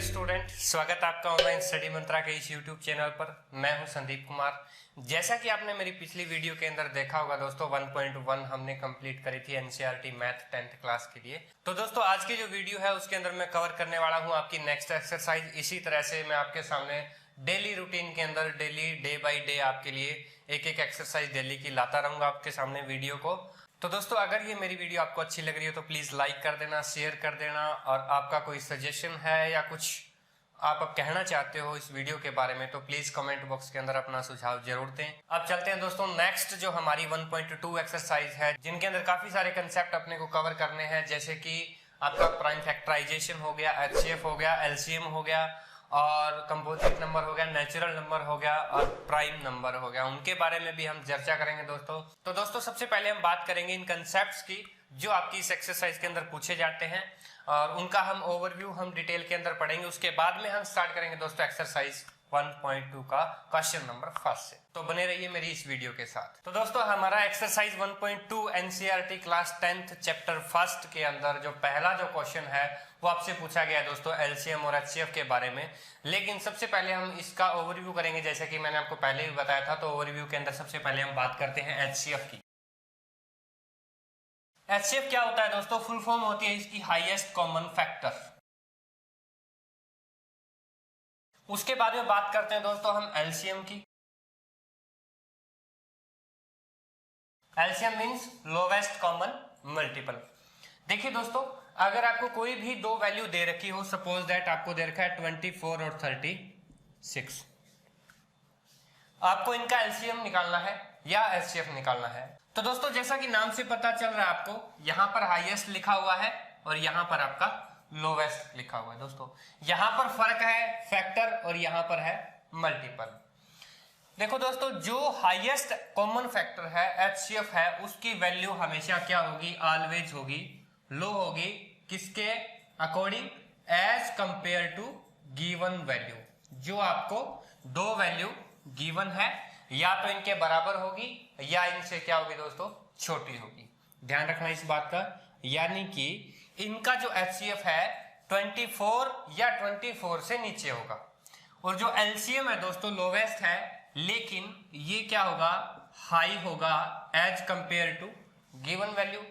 Student, स्वागत आपका online study मंत्रा के इस यूट्यूब चैनल पर। मैं हूं संदीप कुमार। जैसा कि आपने मेरी पिछली वीडियो के अंदर देखा होगा दोस्तों, 1.1 हमने कंप्लीट करी थी एनसीईआरटी मैथ 10th क्लास के लिए। तो दोस्तों आज की जो वीडियो है उसके अंदर मैं कवर करने वाला हूं आपकी नेक्स्ट एक्सरसाइज। इसी तरह से मैं आपके सामने डेली रूटीन के अंदर डेली डे बाई डे आपके लिए एक एक एक्सरसाइज डेली की लाता रहूंगा आपके सामने वीडियो को। तो दोस्तों अगर ये मेरी वीडियो आपको अच्छी लग रही हो तो प्लीज लाइक कर देना, शेयर कर देना, और आपका कोई सजेशन है या कुछ आप कहना चाहते हो इस वीडियो के बारे में तो प्लीज कमेंट बॉक्स के अंदर अपना सुझाव जरूर दें। अब चलते हैं दोस्तों नेक्स्ट जो हमारी 1.2 एक्सरसाइज है, जिनके अंदर काफी सारे कंसेप्ट अपने को कवर करने हैं, जैसे कि आपका प्राइम फैक्टराइजेशन हो गया, एचसीएफ हो गया, एलसीएम हो गया, और कंपोजिट नंबर हो गया, नेचुरल नंबर हो गया, और प्राइम नंबर हो गया। उनके बारे में भी हम चर्चा करेंगे दोस्तों। तो दोस्तों सबसे पहले हम बात करेंगे इन कंसेप्ट्स की जो आपकी इस एक्सरसाइज के अंदर पूछे जाते हैं, और उनका हम ओवरव्यू हम डिटेल के अंदर पढ़ेंगे। उसके बाद में हम स्टार्ट करेंगे दोस्तों एक्सरसाइज 1.2 का क्वेश्चन नंबर 1 से। तो बने रहिए मेरी इस वीडियो के साथ। तो दोस्तों हमारा exercise 1.2 NCERT class 10th chapter 1 के अंदर जो पहला जो क्वेश्चन है वो आपसे पूछा गया है दोस्तों एलसीएम और एचसीएफ के बारे में। लेकिन सबसे पहले हम इसका ओवरव्यू करेंगे, जैसे कि मैंने आपको पहले भी बताया था। तो ओवरव्यू के अंदर सबसे पहले हम बात करते हैं एचसीएफ की। एचसीएफ क्या होता है दोस्तों? फुल फॉर्म होती है इसकी हाईएस्ट कॉमन फैक्टर। उसके बाद में बात करते हैं दोस्तों हम एलसीएम की। LCM means lowest common multiple. देखिए दोस्तों अगर आपको कोई भी दो वैल्यू दे रखी हो, सपोज दैट आपको दे रखा है 24 और 36, आपको इनका एलसीएम निकालना है या एचसीएफ निकालना है। तो दोस्तों जैसा कि नाम से पता चल रहा है आपको, यहां पर हाईएस्ट लिखा हुआ है और यहां पर आपका लोवेस्ट लिखा हुआ है। दोस्तों यहां पर फर्क है फैक्टर और यहां पर है मल्टीपल। देखो दोस्तों जो हाईएस्ट कॉमन फैक्टर है एचसीएफ है, उसकी वैल्यू हमेशा क्या होगी? ऑलवेज होगी लो होगी। किसके according? As compare to given value. जो आपको दो वैल्यू गिवन है या तो इनके बराबर होगी या इनसे क्या होगी दोस्तों? छोटी होगी। ध्यान रखना इस बात का। यानी कि इनका जो एचसीएफ है 24 या 24 से नीचे होगा, और जो एलसीएम है दोस्तों लोवेस्ट है, लेकिन ये क्या होगा? हाई होगा as compare to given value.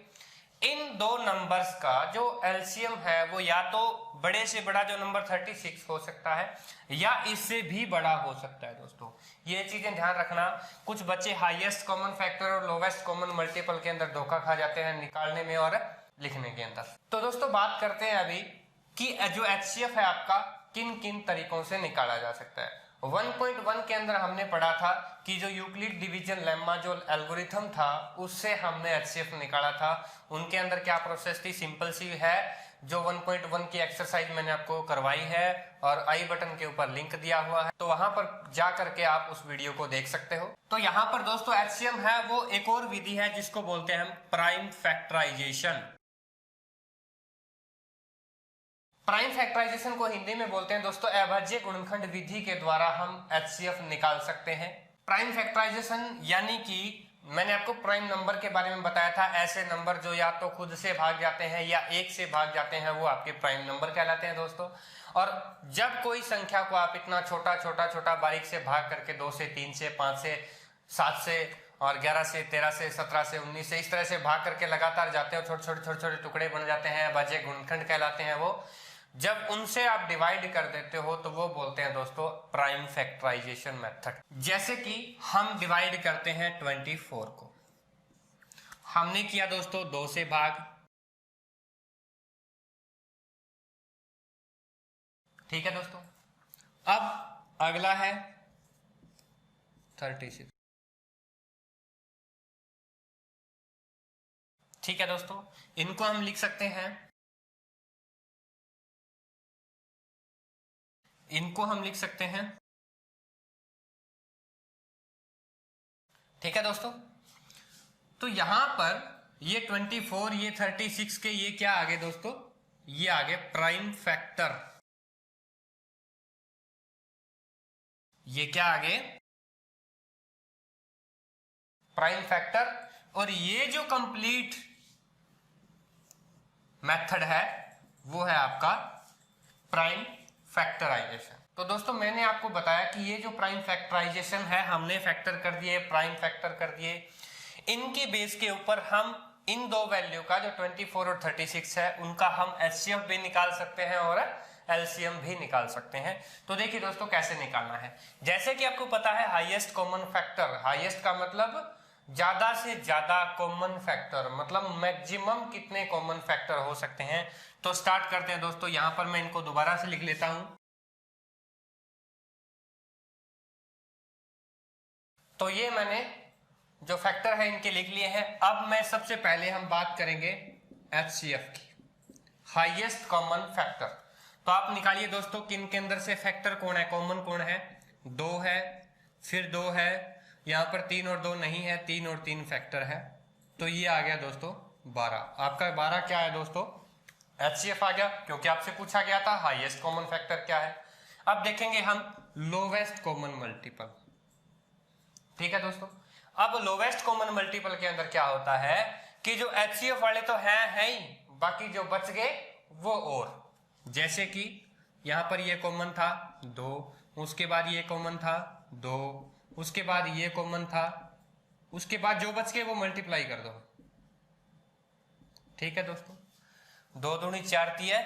इन दो नंबर्स का जो एलसीएम है वो या तो बड़े से बड़ा जो नंबर 36 हो सकता है या इससे भी बड़ा हो सकता है। दोस्तों ये चीजें ध्यान रखना। कुछ बच्चे हाईएस्ट कॉमन फैक्टर और लोवेस्ट कॉमन मल्टीपल के अंदर धोखा खा जाते हैं निकालने में और लिखने के अंदर। तो दोस्तों बात करते हैं अभी कि जो एचसीएफ है आपका किन किन तरीकों से निकाला जा सकता है। 1.1 के अंदर हमने पढ़ा था कि जो यूक्लिड डिवीजन लेम्मा जो एल्गोरिथम था उससे हमने एचसीएफ निकाला था। उनके अंदर क्या प्रोसेस थी? सिंपल सी है। जो 1.1 की एक्सरसाइज मैंने आपको करवाई है और आई बटन के ऊपर लिंक दिया हुआ है, तो वहां पर जा करके आप उस वीडियो को देख सकते हो। तो यहाँ पर दोस्तों एचसीएम है वो एक और विधि है जिसको बोलते हैं हम प्राइम फैक्टराइजेशन। प्राइम फैक्टराइजेशन को हिंदी में बोलते हैं दोस्तों अभाज्य गुणनखंड विधि के द्वारा हम एचसीएफ निकाल सकते हैं। प्राइम फैक्टराइजेशन यानी कि मैंने आपको प्राइम नंबर के बारे में बताया था, ऐसे नंबर जो या तो खुद से भाग जाते हैं या एक से भाग जाते हैं वो आपके प्राइम नंबर कहलाते हैं दोस्तों। और जब कोई संख्या को आप इतना छोटा छोटा छोटा बारीक से भाग करके 2 से 3 से 5 से 7 से और 11 से 13 से 17 से 19 से इस तरह से भाग करके लगातार जाते हो, छोटे छोटे छोटे छोटे टुकड़े बन जाते हैं, अभाज्य गुणनखंड कहलाते हैं वो। जब उनसे आप डिवाइड कर देते हो तो वो बोलते हैं दोस्तों प्राइम फैक्टराइजेशन मेथड। जैसे कि हम डिवाइड करते हैं 24 को, हमने किया दोस्तों 2 से भाग, ठीक है दोस्तों। अब अगला है 36, ठीक है दोस्तों। इनको हम लिख सकते हैं, इनको हम लिख सकते हैं, ठीक है दोस्तों। तो यहां पर ये 24 ये 36 के ये क्या आगे दोस्तों? ये आगे प्राइम फैक्टर। ये क्या आगे? Prime factor. और ये जो कंप्लीट मेथड है वो है आपका प्राइम फैक्टराइजेशन। तो दोस्तों मैंने आपको बताया कि ये जो प्राइम फैक्टराइजेशन है हमने फैक्टर कर दिए, प्राइम फैक्टर कर दिए। इनके बेस के ऊपर हम इन दो वैल्यू का जो 24 और 36 है उनका हम एचसीएफ भी निकाल सकते हैं और एलसीएम भी निकाल सकते हैं। तो देखिए दोस्तों कैसे निकालना है। जैसे कि आपको पता है हाईएस्ट कॉमन फैक्टर, हाईएस्ट का मतलब ज्यादा से ज्यादा कॉमन फैक्टर, मतलब मैक्सिमम कितने कॉमन फैक्टर हो सकते हैं। तो स्टार्ट करते हैं दोस्तों। यहां पर मैं इनको दोबारा से लिख लेता हूं। तो ये मैंने जो फैक्टर है इनके लिख लिए हैं। अब मैं सबसे पहले हम बात करेंगे एचसीएफ की, हाईएस्ट कॉमन फैक्टर। तो आप निकालिए दोस्तों किन के अंदर से फैक्टर कौन है, कॉमन कौन है। 2 है, फिर 2 है, यहां पर 3 और 2 नहीं है, 3 और 3 फैक्टर है। तो ये आ गया दोस्तों 12। आपका 12 क्या है दोस्तों, एचसीएफ आ गया, क्योंकि आपसे पूछा गया था हाईएस्ट कॉमन फैक्टर क्या है। अब देखेंगे हम लोवेस्ट कॉमन मल्टीपल। ठीक है दोस्तों, अब लोवेस्ट कॉमन मल्टीपल के अंदर क्या होता है कि जो एचसीएफ वाले तो है ही, बाकी जो बच गए वो और, जैसे कि यहां पर ये कॉमन था 2, उसके बाद ये कॉमन था 2, उसके बाद ये कॉमन था, उसके बाद जो बच गए वो मल्टीप्लाई कर दो। ठीक है दोस्तों, 2 दूनी 4 तिया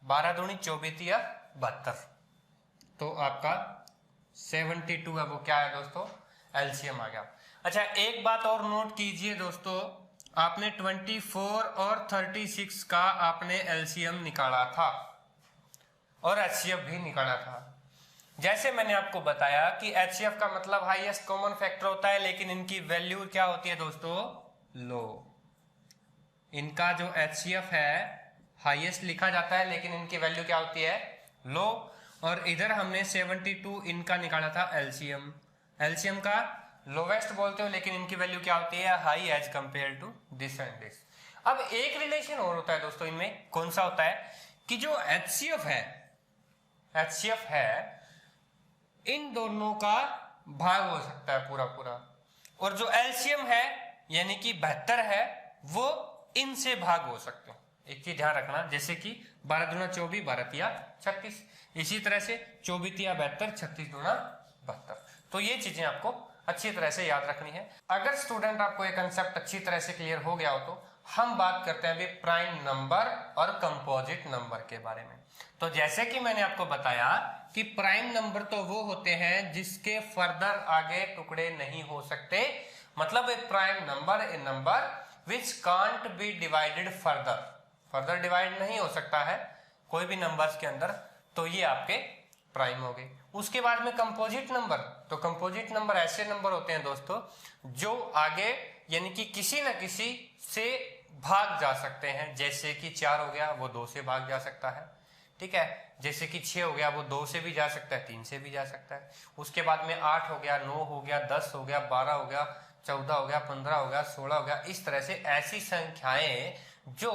12, दूनी 24 तिया 72। तो आपका 72 है वो क्या है दोस्तों, एलसीएम आ गया। अच्छा एक बात और नोट कीजिए दोस्तों, आपने 24 और 36 का आपने एलसीएम निकाला था और एचसीएफ भी निकाला था। जैसे मैंने आपको बताया कि एचसीएफ का मतलब हाईएस्ट कॉमन फैक्टर होता है, लेकिन इनकी वैल्यू क्या होती है दोस्तों, लो। इनका जो एचसीएफ है हाईएस्ट लिखा जाता है, लेकिन इनकी वैल्यू क्या होती है, लो। और इधर हमने 72 इनका निकाला था एलसीएम। एलसीएम का लोवेस्ट बोलते हो, लेकिन इनकी वैल्यू क्या होती है, high as compare to this and this. अब एक रिलेशन और होता है दोस्तों इनमें, कौन सा होता है कि जो एचसीएफ है इन दोनों का भाग हो सकता है पूरा पूरा, और जो एलसीएम है यानी कि 72 है वो इनसे भाग हो सकते हैं। एक चीज ध्यान रखना, जैसे कि 12 दूना 24, 12 तिया 36, इसी तरह से 24 तिया 72, 36 दूना 72। तो ये चीजें आपको अच्छी तरह से याद रखनी है। अगर स्टूडेंट आपको ये कंसेप्ट अच्छी तरह से क्लियर हो गया हो तो हम बात करते हैं अभी प्राइम नंबर और कंपोजिट नंबर के बारे में। तो जैसे कि मैंने आपको बताया कि प्राइम नंबर तो वो होते हैं जिसके फर्दर आगे टुकड़े नहीं हो सकते, मतलब a prime number a number which can't be divided further divide नहीं हो सकता है कोई भी नंबर्स के अंदर, तो ये आपके प्राइम हो गए। उसके बाद में कंपोजिट नंबर, तो कंपोजिट नंबर ऐसे नंबर होते हैं दोस्तों जो आगे यानी कि किसी न किसी से भाग जा सकते हैं। जैसे कि 4 हो गया वो 2 से भाग जा सकता है, ठीक है। जैसे कि 6 हो गया वो 2 से भी जा सकता है, 3 से भी जा सकता है। उसके बाद में 8 हो गया, 9 हो गया, 10 हो गया, 12 हो गया, 14 हो गया, 15 हो गया, 16 हो गया। इस तरह से ऐसी संख्याएं जो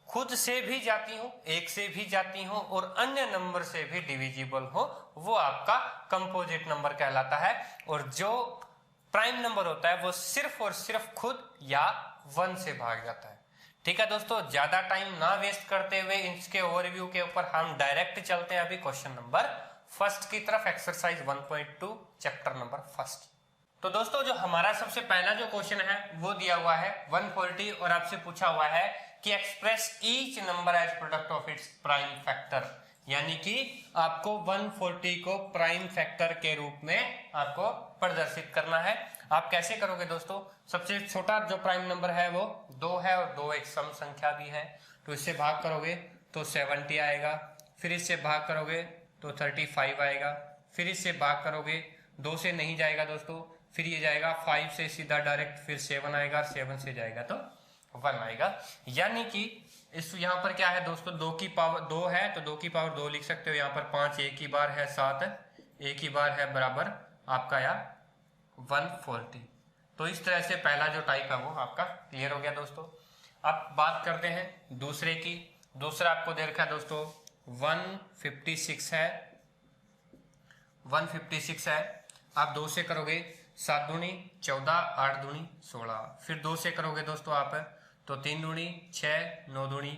खुद से भी जाती हो, 1 से भी जाती हो और अन्य नंबर से भी डिविजिबल हो, वो आपका कंपोजिट नंबर कहलाता है। और जो प्राइम नंबर होता है वो सिर्फ और सिर्फ खुद या 1 से भाग जाता है। ठीक है दोस्तों, ज्यादा टाइम ना वेस्ट करते हुए इसके ओवरव्यू के ऊपर हम डायरेक्ट चलते हैं अभी क्वेश्चन नंबर फर्स्ट की तरफ, एक्सरसाइज 1.2 चैप्टर नंबर फर्स्ट। तो दोस्तों जो हमारा सबसे पहला जो क्वेश्चन है वो दिया हुआ है 140 और आपसे पूछा हुआ है कि express each number as product of its prime factor, यानी कि आपको 140 को प्राइम फैक्टर के रूप में आपको प्रदर्शित करना है। आप कैसे करोगे दोस्तों, सबसे छोटा जो प्राइम नंबर है वो 2 है और 2 एक सम संख्या भी है, तो इससे भाग करोगे तो 70 आएगा, फिर इससे भाग करोगे तो 35 आएगा, फिर इससे भाग करोगे 2 से नहीं जाएगा दोस्तों, फिर ये जाएगा 5 से सीधा डायरेक्ट, फिर 7 आएगा, 7 से जाएगा तो 1 आएगा। यानी कि इस यहाँ पर क्या है दोस्तों, 2 की पावर 2 है तो 2 की पावर 2 लिख सकते हो। यहाँ पर 5 एक ही बार है, 7 एक ही बार है, बराबर आपका यहाँ 140। तो इस तरह से पहला जो टाइप है वो आपका क्लियर हो गया दोस्तों। अब बात करते हैं दूसरे की। दूसरा आपको दे रखा है दोस्तों 156 है, 156 है। आप 2 से करोगे 7 दूनी 14, 8 दूनी 16, फिर 2 से करोगे दोस्तों आप तो 3 दूनी 6, 9 दूनी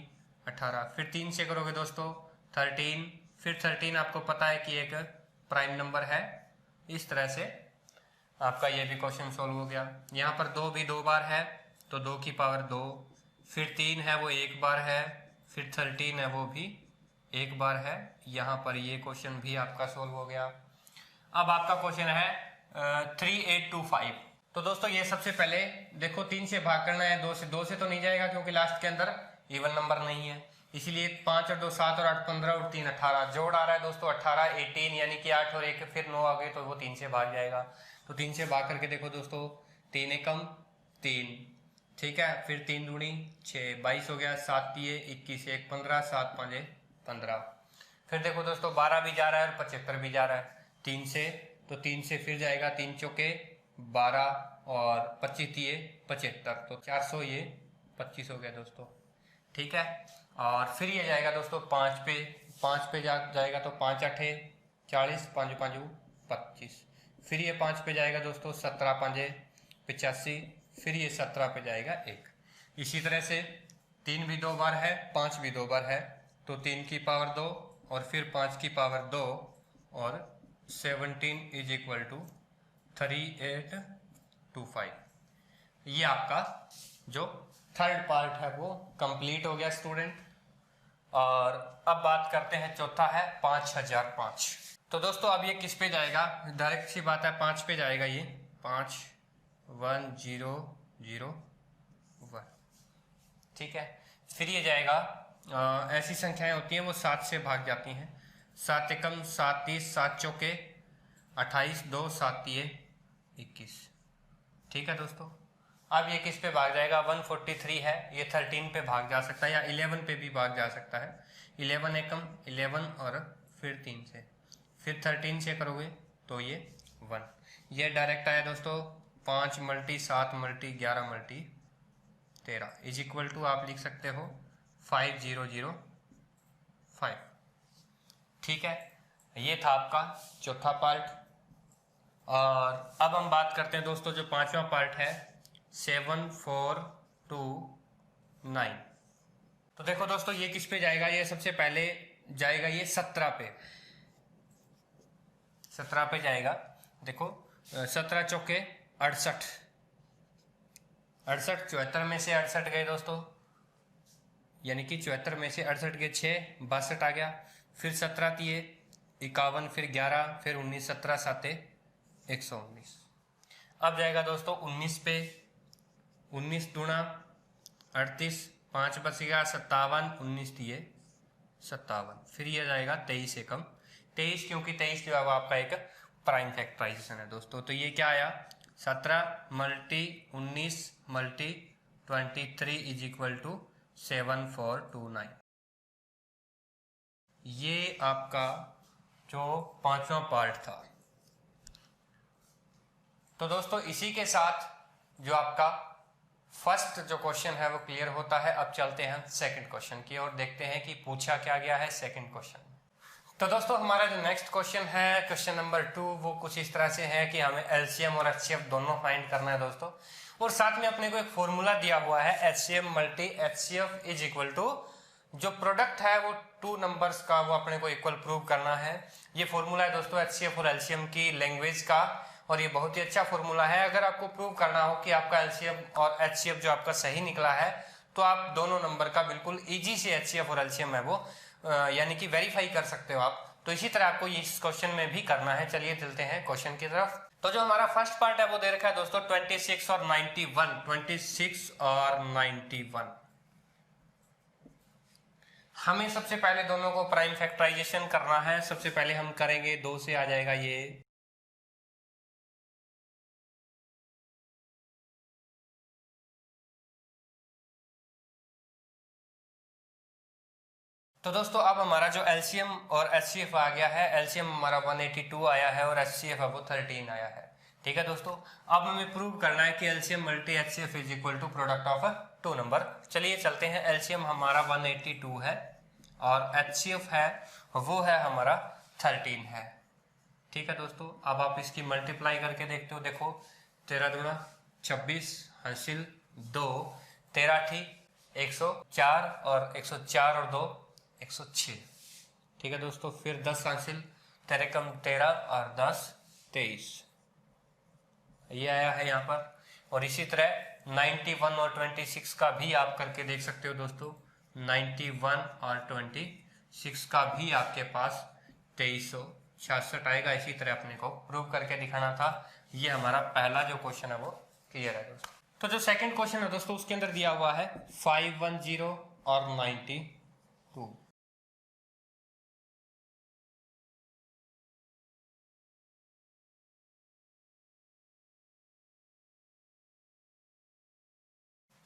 18, फिर 3 से करोगे दोस्तों 13, फिर 13 आपको पता है कि एक प्राइम नंबर है। इस तरह से आपका ये भी क्वेश्चन सॉल्व हो गया। यहाँ पर 2 भी 2 बार है तो 2 की पावर 2, फिर 3 है वो 1 बार है, फिर 13 है वो भी 1 बार है। यहाँ पर ये क्वेश्चन भी आपका सॉल्व हो गया। अब आपका क्वेश्चन है 3825। तो दोस्तों ये सबसे पहले देखो 3 से भाग करना है, 2 से तो नहीं जाएगा क्योंकि लास्ट के अंदर इवन नंबर नहीं है, इसीलिए 5 और 2 7 और 8 15 और 3 18 जोड़ आ रहा है दोस्तों 18 18, यानी कि 8 और 1 फिर 9 आ गए तो वो 3 से भाग जाएगा। तो 3 से भाग करके देखो दोस्तों 3 एकम 3, ठीक है, फिर 3 दूनी 6 22 हो गया, 7 तिये 21 1 15 7 5 15। फिर देखो दोस्तों 12 भी जा रहा है और 75 भी जा रहा है 3 से, तो 3 से फिर जाएगा 3 चौके 12 और 25 तिये 75, तो 400 ये 25 हो गया दोस्तों, ठीक है। और फिर ये जाएगा दोस्तों 5 पे जाएगा तो 5 8 40 5 5 25, फिर ये 5 पे जाएगा दोस्तों 17 5 85, फिर ये 17 पे जाएगा 1। इसी तरह से 3 भी 2 बार है, 5 भी 2 बार है, तो 3 की पावर 2 और फिर 5 की पावर 2 और 17 इज इक्वल टू 3825। ये आपका जो थर्ड पार्ट है वो कंप्लीट हो गया स्टूडेंट। और अब बात करते हैं, चौथा है 5005। तो दोस्तों अब ये किस पे जाएगा, डायरेक्ट सी बात है 5 पे जाएगा, ये 5 1 0 0 1, ठीक है। फिर ये जाएगा ऐसी संख्याएं होती हैं वो 7 से भाग जाती हैं, 7 एकम 7 30 7 चौके 28 2 7 तिये 21, ठीक है दोस्तों। अब ये किस पे भाग जाएगा, 143 है, ये 13 पे भाग जा सकता है या 11 पे भी भाग जा सकता है। 11 एकम 11 और फिर 3 से, फिर 13 से करोगे तो ये 1। ये डायरेक्ट आया दोस्तों 5 multi 7 multi 11 multi 13 is equal to आप लिख सकते हो 5005, ठीक है। ये था आपका चौथा पार्ट। और अब हम बात करते हैं दोस्तों जो पांचवा पार्ट है 7429। तो देखो दोस्तों ये किस पे जाएगा, ये सबसे पहले जाएगा ये 17 पे जाएगा। देखो 17 चौके 68 74 में से 68 गए दोस्तों, यानी कि 74 में से 68 के 6 62 आ गया, फिर 17 तिये 51, फिर 11, फिर 19 17 7 119। अब जाएगा दोस्तों 19 पे, 19 दूना 38 5 बचेगा 57 19 तिये 57, फिर ये जाएगा 23 एकम 23, क्योंकि 23 जो है आपका एक प्राइम फैक्टराइजेशन है दोस्तों। तो ये क्या आया 17 multi 19 multi 23 is equal to 7429। ये आपका जो पांचवा पार्ट था। तो दोस्तों इसी के साथ जो आपका फर्स्ट जो क्वेश्चन है वो क्लियर होता है। अब चलते हैं सेकंड क्वेश्चन की और देखते हैं कि पूछा क्या गया है सेकंड क्वेश्चन। तो दोस्तों हमारा जो नेक्स्ट क्वेश्चन है क्वेश्चन नंबर 2 वो कुछ इस तरह से है कि हमें एलसीएम और एचसीएफ दोनों फाइंड करना है दोस्तों, और साथ में अपने को एक फॉर्मूला दिया हुआ है HCM multi HCF is equal to जो प्रोडक्ट है वो 2 नंबर्स का वो अपने को इक्वल प्रूव करना है। ये फॉर्मूला है दोस्तों एचसीएफ और एलसीएम की लैंग्वेज का, और ये बहुत ही अच्छा फॉर्मूला है। अगर आपको प्रूव करना हो कि आपका एलसीएम और एचसीएफ जो आपका सही निकला है तो आप दोनों नंबर का बिल्कुल इजी से एचसीएफ और एलसीएम है वो यानी कि वेरीफाई कर सकते हो आप। तो इसी तरह आपको इस क्वेश्चन में भी करना है। चलिए चलते हैं क्वेश्चन की तरफ। तो जो हमारा फर्स्ट पार्ट है वो दे रखा है दोस्तों 26 और 91, 26 और 91। हमें सबसे पहले दोनों को प्राइम फैक्टराइजेशन करना है। सबसे पहले हम करेंगे 2 से आ जाएगा ये, तो दोस्तों अब हमारा जो एलसीएम और एचसीएफ आ गया है, एलसीएम हमारा 182 आया है और एचसीएफ है वो 13 आया है। ठीक है दोस्तों, अब हमें प्रूव करना है कि LCM multi HCF is equal to product of 2 number. चलिए चलते हैं। एलसीएम हमारा 182 है और एचसीएफ है वो है हमारा 13 है। ठीक है दोस्तों, अब आप इसकी मल्टीप्लाई करके देखते हो। देखो 13 दूना 26 हासिल 2, 13 ठीक 104 और 104 और 2 106। ठीक है दोस्तों, फिर 10 हासिल, 13 कम 13 और 10 23, ये आया है यहाँ पर। और इसी तरह 91 और 26 का भी आप करके देख सकते हो दोस्तों, 91 और 26 का भी आपके पास 2366 आएगा। इसी तरह अपने को प्रूव करके दिखाना था। ये हमारा पहला जो क्वेश्चन है वो क्लियर है दोस्तों। तो जो सेकंड क्वेश्चन है दोस्तों, उसके अंदर दिया हुआ है 510 और 92।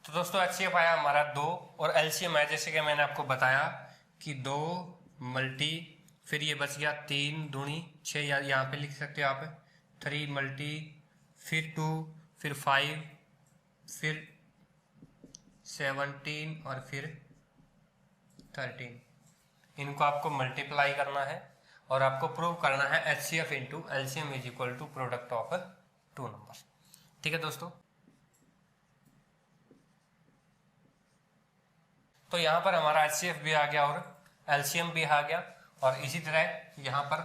तो दोस्तों HCF आया हमारा 2 और LCM है जैसे कि मैंने आपको बताया कि 2 मल्टी, फिर ये बच गया 3 दूनी 6, या यहाँ पे लिख सकते हो आप 3 मल्टी, फिर 2, फिर 5, फिर 17 और फिर 13। इनको आपको मल्टीप्लाई करना है और आपको प्रूव करना है HCF into LCM is equal to product of 2 number. ठीक है दोस्तों, तो यहाँ पर हमारा HCF भी आ गया और LCM भी आ गया। और इसी तरह यहाँ पर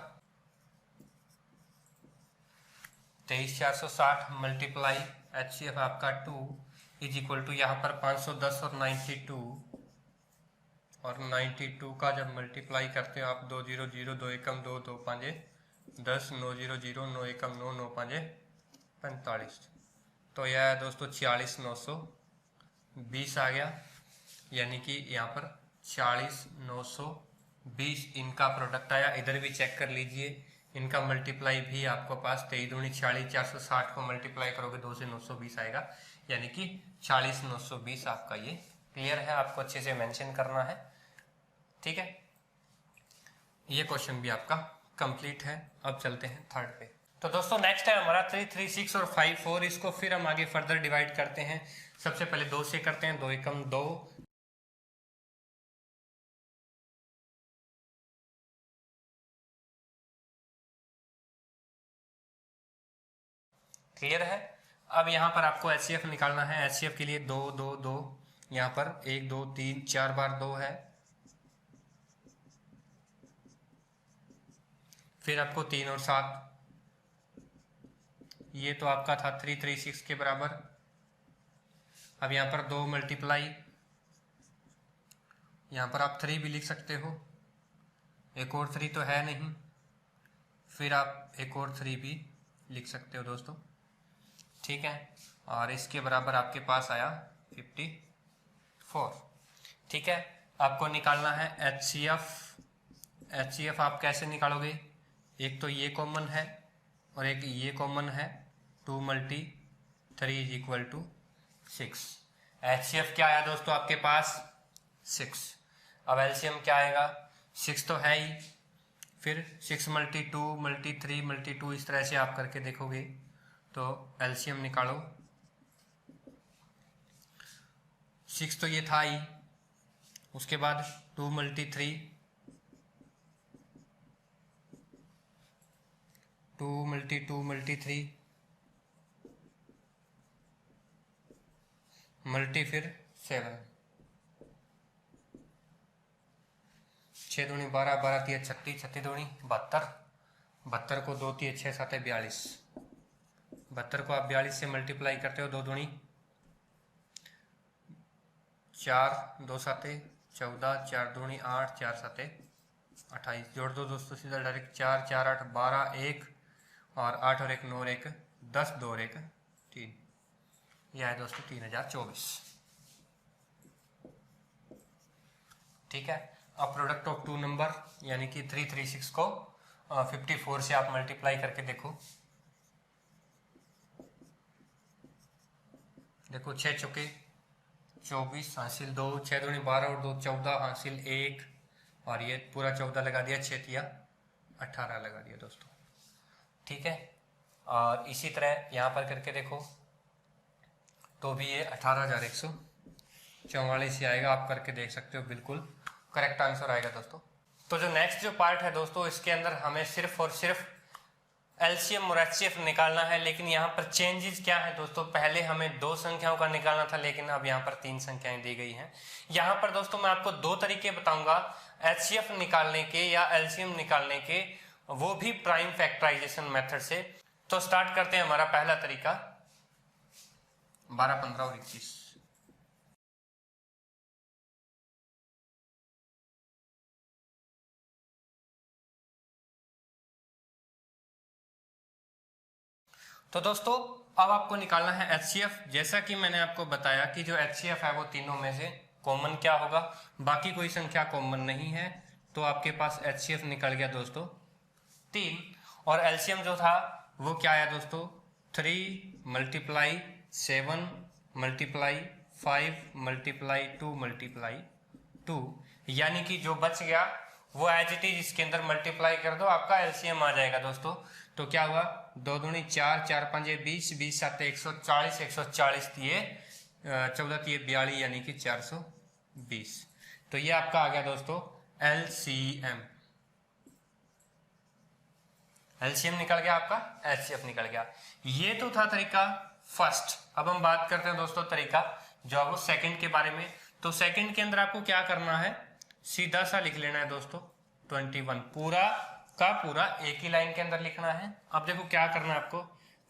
23460 मल्टीप्लाई HCF आपका 2 इज इक्वल टू यहाँ पर 510 और 92, और 92 का जब मल्टीप्लाई करते हो आप 2 0 0 2 एकम 2 2 5 10 9 0 0 9 एकम 9 9 5 45, तो यह है दोस्तों 44920 आ गया। यानी कि यहाँ पर 40920 इनका प्रोडक्ट आया। इधर भी चेक कर लीजिए, इनका मल्टीप्लाई भी आपको पास 23 दूनी 40, 460 को मल्टीप्लाई करोगे 2 से 920 आएगा, यानी कि 40920 आपका ये क्लियर है। आपको अच्छे से मेंशन करना है। ठीक है, ये क्वेश्चन भी आपका कंप्लीट है। अब चलते हैं थर्ड पे। तो दोस्तों नेक्स्ट है हमारा 3 3 6 और 5 4। इसको फिर हम आगे फर्दर डिवाइड करते हैं। सबसे पहले 2 से करते हैं, 2 एकम 2, क्लियर है। अब यहाँ पर आपको HCF निकालना है। HCF के लिए 2 2 2, यहाँ पर 1 2 3 4 बार 2 है, फिर आपको 3 और 7, ये तो आपका था 3 3 6 के बराबर। अब यहाँ पर 2 मल्टीप्लाई, यहाँ पर आप 3 भी लिख सकते हो, एक और 3 तो है नहीं, फिर आप एक और 3 भी लिख सकते हो दोस्तों। ठीक है, और इसके बराबर आपके पास आया 54। ठीक है, आपको निकालना है HCF। HCF आप कैसे निकालोगे, एक तो ये कॉमन है और एक ये कॉमन है, 2 multi 3 is equal to 6। HCF क्या आया दोस्तों आपके पास 6। अब LCM क्या आएगा, 6 तो है ही, फिर 6 मल्टी 2 मल्टी 3 मल्टी 2, इस तरह से आप करके देखोगे तो LCM निकालो। 6 तो ये था ही, उसके बाद 2 मल्टी 3, 2 मल्टी 2 मल्टी 3 मल्टी फिर 7, 6 दूनी 12, 12 3 36, 36 दूनी 72, 72 को 2 3 6 7 42, 72 को आप 42 से मल्टीप्लाई करते हो, 2 दूनी 4, 2 7 14, 4 दूनी 8, 4 7 28, जोड़ दो दोस्तों सीधा डायरेक्ट, 4 4 8 12, 1 और 8 और 1 9 और 1 10, 2 और 1 3, यह है दोस्तों 3024। ठीक है, अब प्रोडक्ट ऑफ 2 नंबर यानी कि 336 को 54 से आप मल्टीप्लाई करके देखो। देखो 6 चौके 24 हासिल 2, 6 दूनी 12 और 2 14 हासिल 1, और ये पूरा 14 लगा दिया, 6 तिया 18 लगा दिया दोस्तों। ठीक है, और इसी तरह यहाँ पर करके देखो तो भी ये 18,144 ही आएगा। आप करके देख सकते हो, बिल्कुल करेक्ट आंसर आएगा दोस्तों। तो जो नेक्स्ट जो पार्ट है दोस्तों, इसके अंदर हमें सिर्फ और सिर्फ एलसीएम और एचसीएफ निकालना है, लेकिन यहाँ पर चेंजेस क्या है दोस्तों, पहले हमें 2 संख्याओं का निकालना था, लेकिन अब यहाँ पर 3 संख्याएं दी गई हैं। यहाँ पर दोस्तों मैं आपको 2 तरीके बताऊंगा एचसीएफ निकालने के या एलसीएम निकालने के, वो भी प्राइम फैक्टराइजेशन मेथड से। तो स्टार्ट करते हैं हमारा पहला तरीका 12, 15 और 21। तो दोस्तों अब आपको निकालना है एचसीएफ। जैसा कि मैंने आपको बताया कि जो एचसीएफ है वो तीनों में से कॉमन क्या होगा, बाकी कोई संख्या कॉमन नहीं है, तो आपके पास एचसीएफ निकल गया दोस्तों 3। और एलसीएम जो था वो क्या आया दोस्तों 3 मल्टीप्लाई 7 मल्टीप्लाई 5 मल्टीप्लाई 2 मल्टीप्लाई 2, यानी कि जो बच गया वो एज इट इज इसके अंदर मल्टीप्लाई कर दो, आपका एलसीएम आ जाएगा दोस्तों। तो क्या हुआ 2 दूनी 4, 4 5 20, 20 7 140, 140 दिए 14 दिए 42, यानी कि 420। तो ये आपका आ गया दोस्तों एलसीएम। एलसीएम निकल गया आपका, एचसीएफ निकल गया। ये तो था तरीका फर्स्ट। अब हम बात करते हैं दोस्तों तरीका जो है वो सेकंड के बारे में। तो सेकंड के अंदर आपको क्या करना है, सीधा सा लिख लेना है दोस्तों 21 पूरा का पूरा एक ही लाइन के अंदर लिखना है। अब देखो क्या करना है आपको,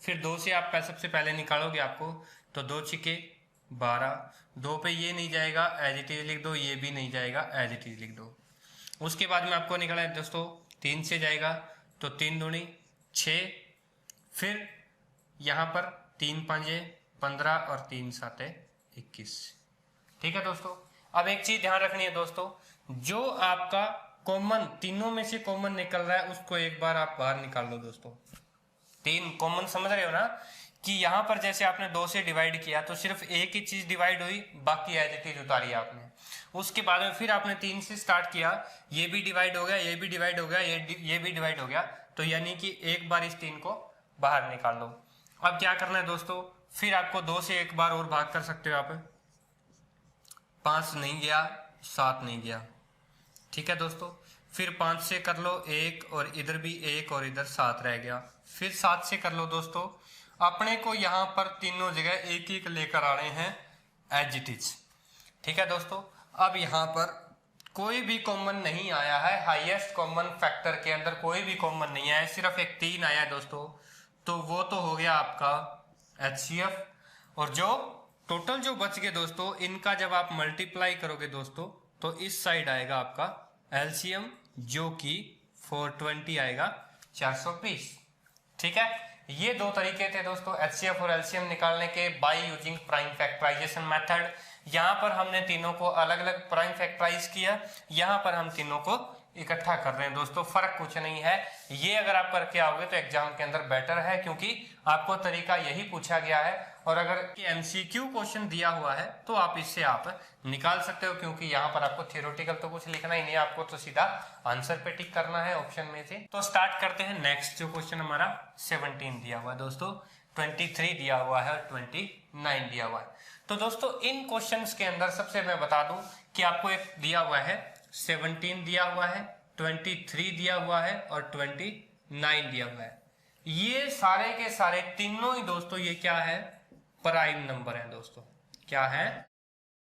फिर 2 से आप सबसे पहले निकालोगे आपको, तो 2 छिके 12, 2 पे ये नहीं जाएगा एज इट इज लिख दो, ये भी नहीं जाएगा एज इट इज लिख दो। उसके बाद में आपको निकालना है दोस्तों 3 से जाएगा, तो 3 दूनी 6, फिर यहाँ पर 3 5 15 और 3 7 21। ठीक है दोस्तों। अब एक चीज ध्यान रखनी है दोस्तों, जो आपका कॉमन तीनों में से कॉमन निकल रहा है उसको एक बार आप बाहर निकाल लो दोस्तों। 3 कॉमन समझ रहे हो ना, कि यहाँ पर जैसे आपने 2 से डिवाइड किया तो सिर्फ एक ही चीज डिवाइड हुई, बाकी एज इट इज उतारी आपने। उसके बाद में फिर आपने 3 से स्टार्ट किया, ये भी डिवाइड हो गया, ये भी डिवाइड हो गया, ये भी डिवाइड हो गया, तो यानी कि एक बार इस 3 को बाहर निकाल लो। अब क्या करना है दोस्तों, फिर आपको 2 से एक बार और भाग कर सकते हो आप। 5 नहीं गया, 7 नहीं गया, ठीक है दोस्तों। फिर 5 से कर लो 1, और इधर भी 1 और इधर 7 रह गया। फिर 7 से कर लो दोस्तों, अपने को यहाँ पर तीनों जगह एक एक लेकर आ रहे हैं एज इट इज। ठीक है दोस्तों। अब यहाँ पर कोई भी कॉमन नहीं आया है, हाईएस्ट कॉमन फैक्टर के अंदर कोई भी कॉमन नहीं आया है, सिर्फ एक 3 आया है दोस्तों। तो वो तो हो गया आपका एचसीएफ। और जो टोटल जो बच गए दोस्तों, इनका जब आप मल्टीप्लाई करोगे दोस्तों, तो इस साइड आएगा आपका एलसीएम, जो कि 420 आएगा 420। ठीक है, ये 2 तरीके थे दोस्तों एचसीएफ और एलसीएम निकालने के by using prime factorisation method. यहाँ पर हमने तीनों को अलग अलग प्राइम फैक्टराइज किया, यहाँ पर हम तीनों को इकट्ठा कर रहे हैं दोस्तों, फर्क कुछ नहीं है। ये अगर आप करके आओगे तो एग्जाम के अंदर बेटर है, क्योंकि आपको तरीका यही पूछा गया है। और अगर एमसीक्यू क्वेश्चन दिया हुआ है तो आप इससे आप निकाल सकते हो, क्योंकि यहाँ पर आपको थियोरेटिकल तो कुछ लिखना ही नहीं, आपको तो सीधा आंसर पे टिक करना है ऑप्शन में से। तो स्टार्ट करते हैं नेक्स्ट जो क्वेश्चन हमारा 17 दिया हुआ है दोस्तों, 23 दिया हुआ है और 29 दिया हुआ है। तो दोस्तों इन क्वेश्चंस के अंदर सबसे मैं बता दूं कि आपको एक दिया हुआ है 17 दिया हुआ है, 23 दिया हुआ है और 29 दिया हुआ है। ये सारे के सारे तीनों ही दोस्तों ये क्या है, प्राइम नंबर है दोस्तों। क्या है,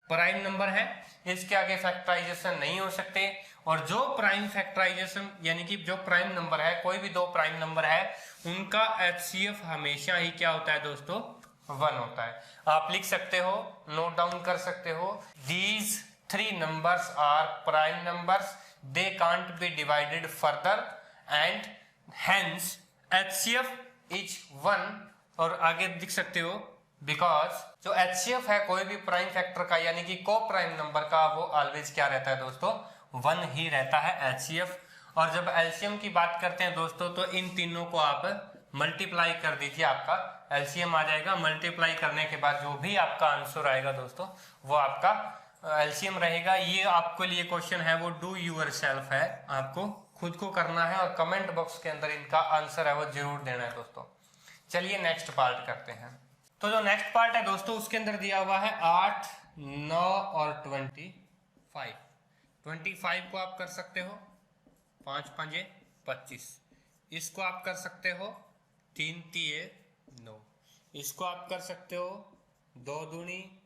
प्राइम नंबर है, इसके आगे फैक्टराइजेशन नहीं हो सकते। और जो प्राइम फैक्टराइजेशन यानी कि जो प्राइम नंबर है, कोई भी 2 प्राइम नंबर है, उनका एचसीएफ हमेशा ही क्या होता है दोस्तों 1 होता है। आप लिख सकते हो, नोट डाउन कर सकते हो, these 3 numbers are prime numbers, they can't be divided further and hence HCF is 1। और आगे लिख सकते हो बिकॉज जो HCF है कोई भी प्राइम फैक्टर का यानी कि को प्राइम नंबर का, वो ऑलवेज क्या रहता है दोस्तों 1 ही रहता है HCF। और जब एलसीएम की बात करते हैं दोस्तों, तो इन तीनों को आप मल्टीप्लाई कर दीजिए, आपका एलसीएम आ जाएगा। मल्टीप्लाई करने के बाद जो भी आपका आंसर आएगा दोस्तों, वो आपका एलसीएम रहेगा। ये आपके लिए क्वेश्चन है वो डू यूर सेल्फ है, आपको खुद को करना है, और कमेंट बॉक्स के अंदर इनका आंसर है वो जरूर देना है दोस्तों। चलिए नेक्स्ट पार्ट करते हैं। तो जो नेक्स्ट पार्ट है दोस्तों, उसके अंदर दिया हुआ है 8, 9 और 25। 25 को आप कर सकते हो 5 5 25, इसको आप कर सकते हो 3 तिये 9। इसको आप कर सकते हो 2 दूनी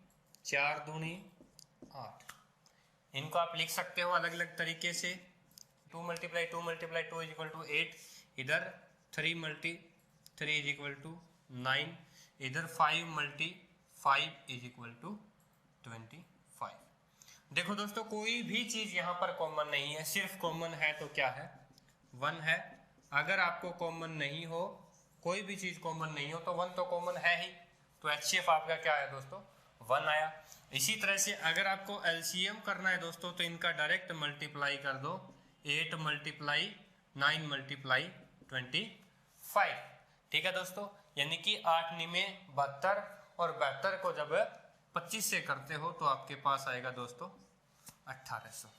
4 दूनी 8। इनको आप लिख सकते हो अलग अलग तरीके से। 2 multiply 2 multiply 2 is equal to 8। इधर 3 मल्टी 3 इज इक्वल टू 9। इधर 5 मल्टी 5 इज इक्वल टू 25। देखो दोस्तों, कोई भी चीज यहाँ पर कॉमन नहीं है, सिर्फ कॉमन है तो क्या है 1 है। अगर आपको कॉमन नहीं हो, कोई भी चीज कॉमन नहीं हो तो 1 तो कॉमन है ही, तो HCF आपका क्या है दोस्तों 1 आया। इसी तरह से अगर आपको LCM करना है दोस्तों तो इनका डायरेक्ट मल्टीप्लाई कर दो। 8 मल्टीप्लाई 9 मल्टीप्लाई 25। ठीक है दोस्तों, यानी कि 8 निमे 72 और 72 को जब 25 से करते हो तो आपके पास आएगा दोस्तों 1800।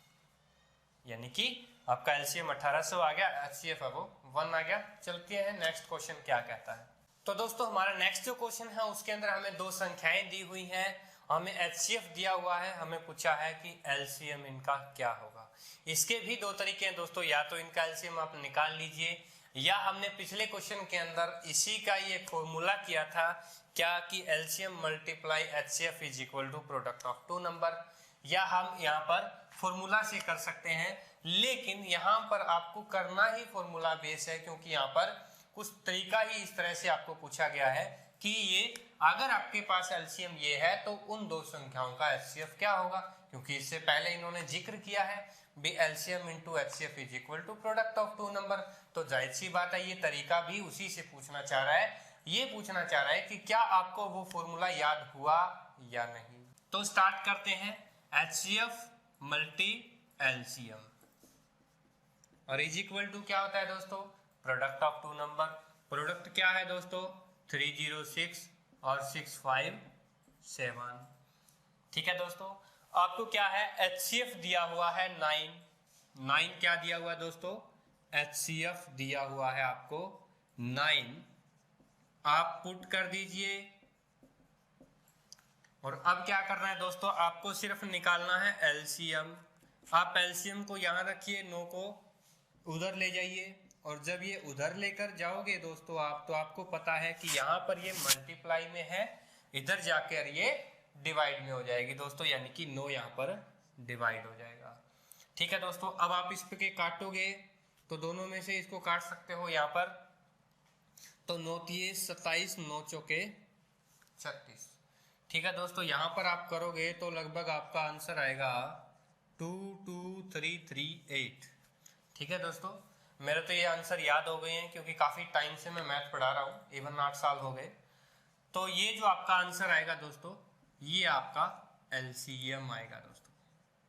यानी कि आपका LCM 1800 आ गया, HCF अब 1 आ गया। चलते हैं नेक्स्ट क्वेश्चन क्या कहता है। तो दोस्तों हमारा नेक्स्ट जो क्वेश्चन है उसके अंदर हमें 2 संख्याएं दी हुई हैं, हमें HCF दिया हुआ है, हमें पूछा है कि LCM इनका क्या होगा। इसके भी 2 तरीके हैं दोस्तों, या तो इनका LCM आप निकाल लीजिए, या हमने पिछले क्वेश्चन के अंदर इसी का ये फॉर्मूला किया था क्या कि LCM multiply HCF is equal to product of 2 number, या हम यहाँ पर फॉर्मूला से कर सकते हैं। लेकिन यहाँ पर आपको करना ही फॉर्मूला बेस है, क्योंकि यहाँ पर कुछ तरीका ही इस तरह से आपको पूछा गया है कि ये अगर आपके पास LCM ये है तो उन 2 संख्याओं का HCF क्या होगा, क्योंकि इससे पहले इन्होंने जिक्र किया है भी LCM into HCF is equal to product of 2 number. तो जाहिर सी बात है ये तरीका भी उसी से पूछना चाह रहा है, ये पूछना चाह रहा है कि क्या आपको वो फॉर्मूला याद हुआ या नहीं। तो स्टार्ट करते हैं। HCF मल्टी LCM और इज इक्वल टू क्या होता है दोस्तों प्रोडक्ट ऑफ 2 नंबर। प्रोडक्ट क्या है दोस्तों 306 और 657। ठीक है दोस्तों, आपको क्या है HCF दिया हुआ है 9। क्या दिया हुआ है दोस्तों HCF दिया हुआ है आपको 9। आप पुट कर दीजिए और अब क्या करना है दोस्तों, आपको सिर्फ निकालना है LCM। आप LCM को यहां रखिए, 9 को उधर ले जाइए, और जब ये उधर लेकर जाओगे दोस्तों आप, तो आपको पता है कि यहाँ पर ये मल्टीप्लाई में है, इधर जाकर ये डिवाइड में हो जाएगी दोस्तों, यानी कि 9 यहाँ पर डिवाइड हो जाएगा। ठीक है दोस्तों, अब आप इस पे काटोगे तो दोनों में से इसको काट सकते हो यहाँ पर, तो 9 तिये 27, 9 चौके 36। ठीक है दोस्तों, यहाँ पर आप करोगे तो लगभग आपका आंसर आएगा 22338। ठीक है दोस्तों, मेरे तो ये आंसर याद हो गए हैं क्योंकि काफ़ी टाइम से मैं मैथ पढ़ा रहा हूँ, इवन 8 साल हो गए। तो ये जो आपका आंसर आएगा दोस्तों, ये आपका LCM आएगा दोस्तों।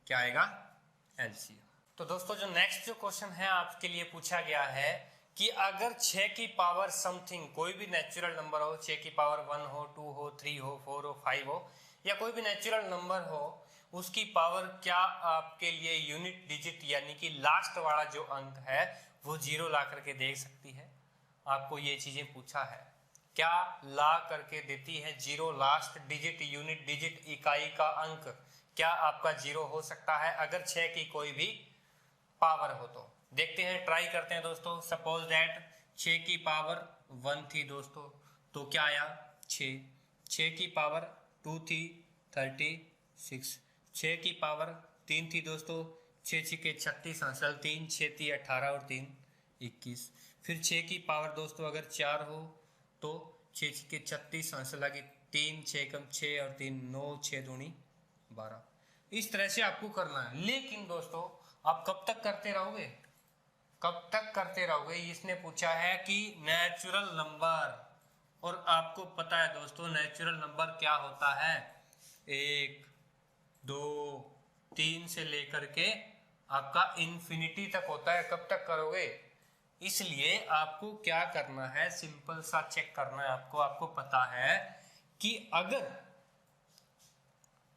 क्या आएगा LCM। तो दोस्तों जो नेक्स्ट जो क्वेश्चन है आपके लिए पूछा गया है कि अगर 6 की पावर समथिंग, कोई भी नेचुरल नंबर हो, 6 की पावर 1 हो, 2 हो, 3 हो, 4 हो, 5 हो, या कोई भी नेचुरल नंबर हो, उसकी पावर क्या आपके लिए यूनिट डिजिट यानी कि लास्ट वाला जो अंक है वो 0 ला करके दे सकती है। आपको ये चीजें पूछा है, क्या ला करके देती है 0 लास्ट डिजिट, यूनिट डिजिट, इकाई का अंक, क्या आपका 0 हो सकता है अगर 6 की कोई भी पावर हो तो। देखते हैं, ट्राई करते हैं दोस्तों। सपोज दैट 6 की पावर 1 थी दोस्तों, तो क्या आया 6। 6 की पावर 2 थी 36। 6 की पावर 3 थी दोस्तों, 6 छिके 36 हासिल 3, 6 थी 18 और 3 21। फिर 6 की पावर दोस्तों अगर 4 हो तो 6 छिके 36 हासिल लगी 3, 6 कम 6 और 3 9, 6 दूनी 12। इस तरह से आपको करना है। लेकिन दोस्तों आप कब तक करते रहोगे, कब तक करते रहोगे, इसने पूछा है कि नेचुरल नंबर, और आपको पता है दोस्तों नेचुरल नंबर क्या होता है, 1 2 3 से लेकर के आपका इन्फिनिटी तक होता है। कब तक करोगे, इसलिए आपको क्या करना है, सिंपल सा चेक करना है आपको पता है कि अगर